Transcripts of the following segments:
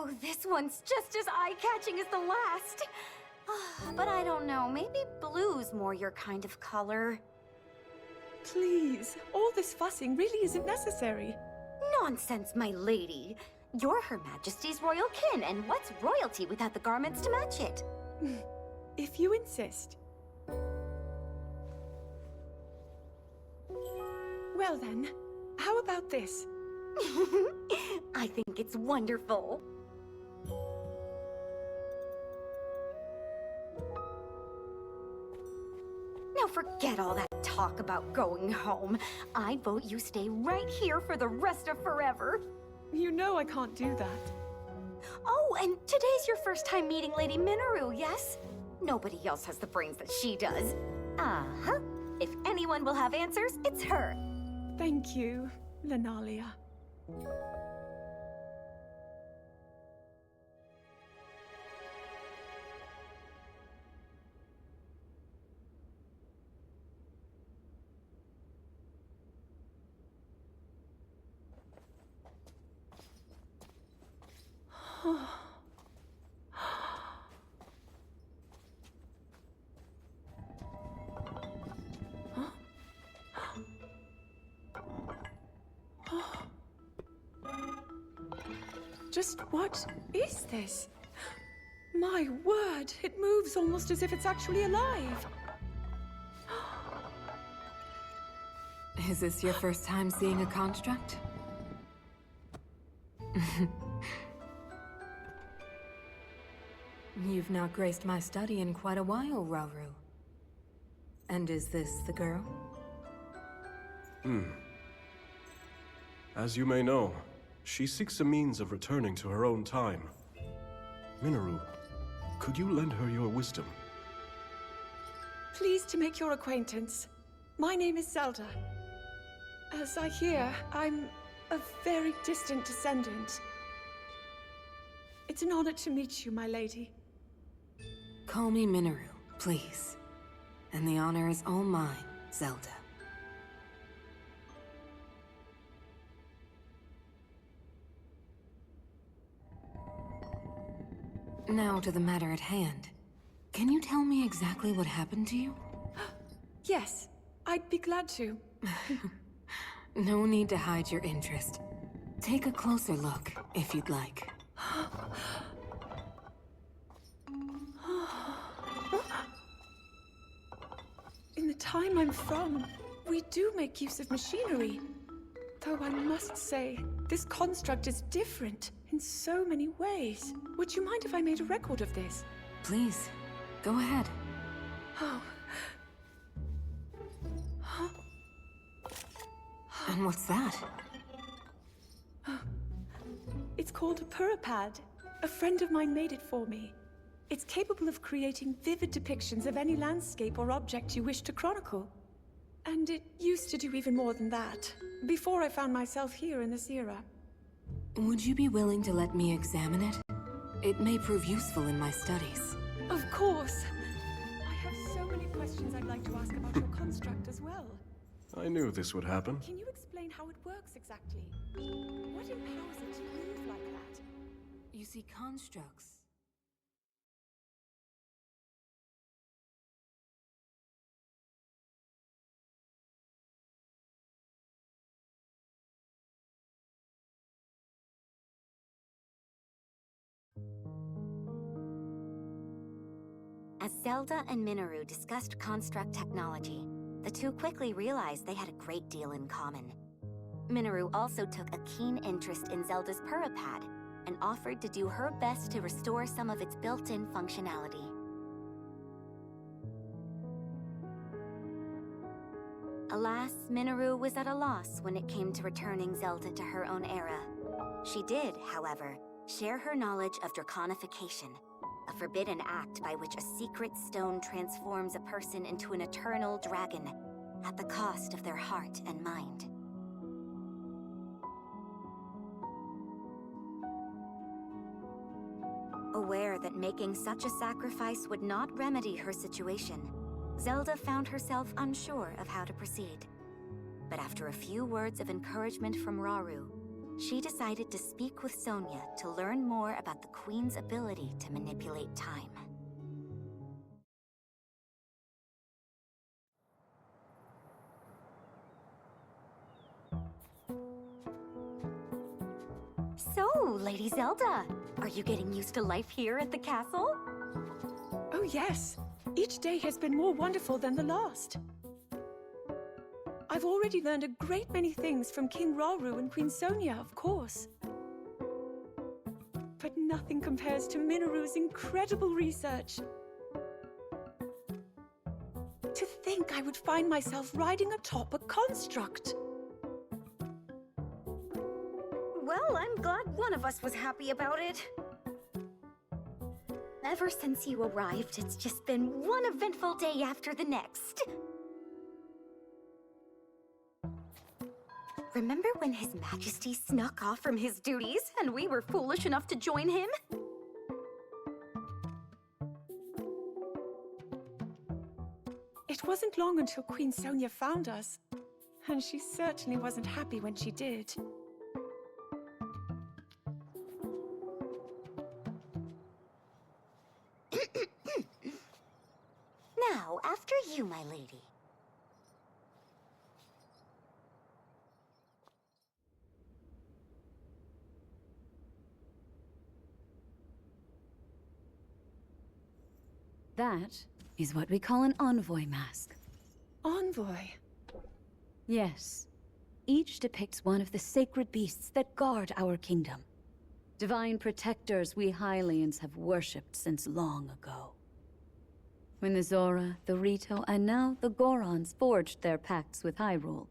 Oh, this one's just as eye-catching as the last. But I don't know, maybe blue's more your kind of color. Please, all this fussing really isn't necessary. Nonsense, my lady. You're Her Majesty's royal kin, and what's royalty without the garments to match it? If you insist. Well then, how about this? I think it's wonderful. Now forget all that talk about going home. I vote you stay right here for the rest of forever. You know I can't do that. Oh, and today's your first time meeting Lady Minoru, yes? Nobody else has the brains that she does. Uh-huh. If anyone will have answers, it's her. Thank you, Lenalia. Just what is this? My word, it moves almost as if it's actually alive. Is this your first time seeing a construct? You've not graced my study in quite a while, Rauru. And is this the girl? As you may know, she seeks a means of returning to her own time. Minoru, could you lend her your wisdom? Pleased to make your acquaintance. My name is Zelda. As I hear, I'm a very distant descendant. It's an honor to meet you, my lady. Call me Minoru, please. And the honor is all mine, Zelda. Now to the matter at hand. Can you tell me exactly what happened to you? Yes, I'd be glad to. No need to hide your interest. Take a closer look, if you'd like. In the time I'm from, we do make use of machinery. Though I must say, this construct is different in so many ways. Would you mind if I made a record of this? Please, go ahead. Oh. Huh? And what's that? It's called a Purapad. A friend of mine made it for me. It's capable of creating vivid depictions of any landscape or object you wish to chronicle. And it used to do even more than that, before I found myself here in this era. Would you be willing to let me examine it? It may prove useful in my studies. Of course. I have so many questions I'd like to ask about your construct as well. I knew this would happen. Can you explain how it works exactly? What empowers it to move like that? You see, constructs... As Zelda and Minoru discussed construct technology, the two quickly realized they had a great deal in common. Minoru also took a keen interest in Zelda's Purapad and offered to do her best to restore some of its built-in functionality. Alas, Minoru was at a loss when it came to returning Zelda to her own era. She did, however, share her knowledge of draconification, a forbidden act by which a secret stone transforms a person into an eternal dragon at the cost of their heart and mind. Aware that making such a sacrifice would not remedy her situation, Zelda found herself unsure of how to proceed. But after a few words of encouragement from Rauru, she decided to speak with Sonia to learn more about the Queen's ability to manipulate time. So, Lady Zelda, are you getting used to life here at the castle? Oh yes. Each day has been more wonderful than the last. I've already learned a great many things from King Rauru and Queen Sonia, of course. But nothing compares to Minaru's incredible research. To think I would find myself riding atop a construct. Well, I'm glad one of us was happy about it. Ever since you arrived, it's just been one eventful day after the next. Remember when His Majesty snuck off from his duties and we were foolish enough to join him? It wasn't long until Queen Sonia found us, and she certainly wasn't happy when she did. Now, after you, my lady. That is what we call an envoy mask. Envoy? Yes. Each depicts one of the sacred beasts that guard our kingdom. Divine protectors we Hylians have worshipped since long ago. When the Zora, the Rito, and now the Gorons forged their pacts with Hyrule,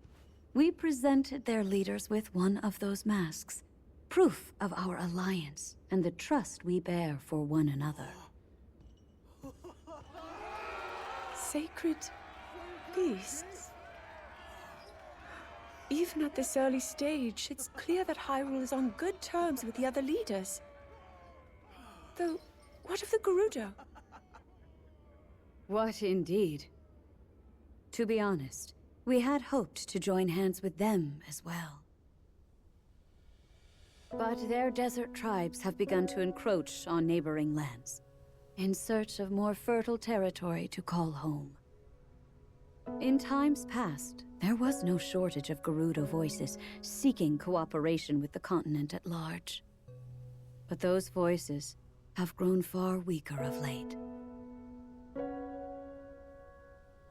we presented their leaders with one of those masks, proof of our alliance and the trust we bear for one another. Sacred beasts? Even at this early stage, it's clear that Hyrule is on good terms with the other leaders. Though, what of the Gerudo? What indeed? To be honest, we had hoped to join hands with them as well. But their desert tribes have begun to encroach on neighboring lands, in search of more fertile territory to call home. In times past, there was no shortage of Gerudo voices seeking cooperation with the continent at large. But those voices have grown far weaker of late.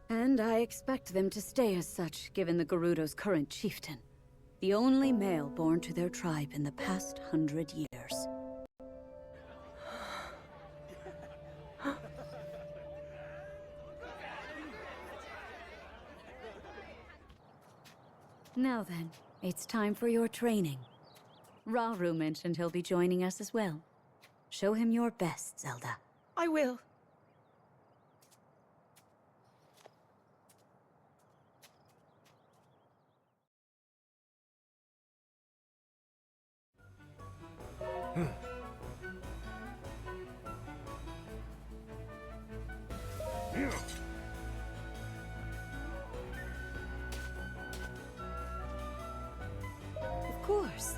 And I expect them to stay as such, given the Gerudo's current chieftain, the only male born to their tribe in the past 100 years. Now then, it's time for your training. Rauru mentioned he'll be joining us as well. Show him your best, Zelda. I will. Of course.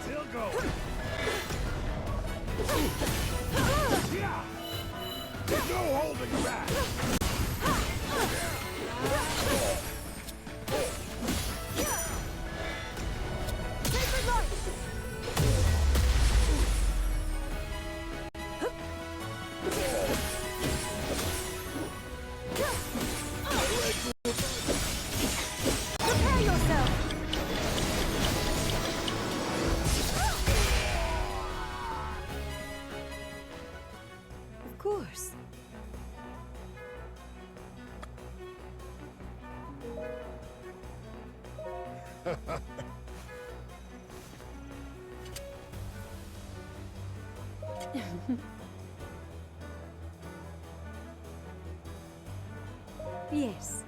Still going. No holding back. Of course. Yes.